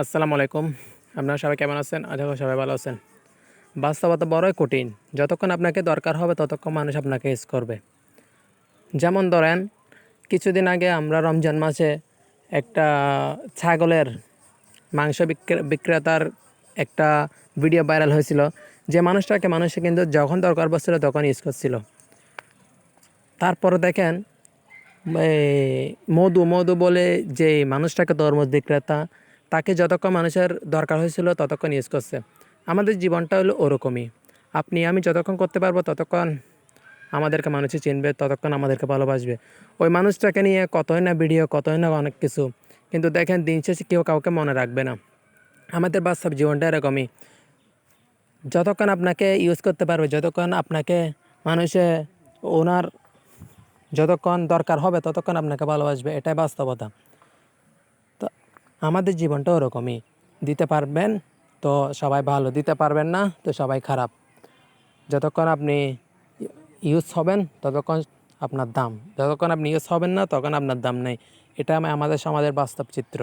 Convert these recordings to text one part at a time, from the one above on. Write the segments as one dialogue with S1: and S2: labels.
S1: আসসালামু আলাইকুম। আপনারা সবাই কেমন আছেন? আশা করি সবাই ভালো আছেন। বাস্তবতা বড়ই কঠিন। যতক্ষণ আপনাকে দরকার হবে ততক্ষণ মানুষ আপনাকে ইউজ করবে। যেমন ধরেন কিছুদিন আগে আমরা রমজান মাসে একটা ছাগলের মাংস বিক্রেতার একটা ভিডিও ভাইরাল হয়েছিল। যে মানুষটাকে মানুষে কিন্তু যখন দরকার পড়ছিল তখন ইউজ করছিল। তারপরে দেখেন মধু বলে যে মানুষটাকে তরমুজ বিক্রেতা, তাকে যতক্ষণ মানুষের দরকার হয়েছিল ততক্ষণ ইউজ করছে। আমাদের জীবনটা হলো ওরকমই। আপনি আমি যতক্ষণ করতে পারবো ততক্ষণ আমাদেরকে মানুষে চিনবে, ততক্ষণ আমাদেরকে ভালোবাসবে। ওই মানুষটাকে নিয়ে কতই না ভিডিও, কতই না অনেক কিছু, কিন্তু দেখেন দিন শেষে কেউ কাউকে মনে রাখবে না। আমাদের বাস্তব জীবনটা এরকমই। যতক্ষণ আপনাকে ইউজ করতে পারবে, যতক্ষণ আপনাকে মানুষে ওনার যতক্ষণ দরকার হবে ততক্ষণ আপনাকে ভালোবাসবে, এটাই বাস্তবতা। তো আমাদের জীবনটা ওরকমই। দিতে পারবেন তো সবাই ভালো, দিতে পারবেন না তো সবাই খারাপ। যতক্ষণ আপনি ইউজ হবেন ততক্ষণ আপনার দাম, যতক্ষণ আপনি ইউজ হবেন না তখন আপনার দাম নেই। এটা আমাদের সমাজের বাস্তব চিত্র।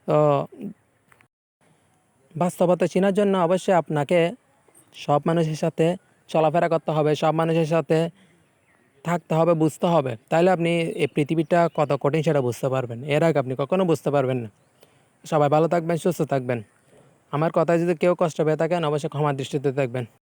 S1: তো বাস্তবতা চেনার জন্য অবশ্যই আপনাকে সব মানুষের সাথে চলাফেরা করতে হবে, সব মানুষের সাথে থাকতে হবে, বুঝতে হবে। তাহলে আপনি এই পৃথিবীটা কত কঠিন সেটা বুঝতে পারবেন। এর আগে আপনি কখনো বুঝতে পারবেন না। সবাই ভালো থাকবেন, সুস্থ থাকবেন। আমার কথায় যদি কেউ কষ্ট পেয়ে থাকেন অবশ্যই ক্ষমার দৃষ্টিতে দেখবেন।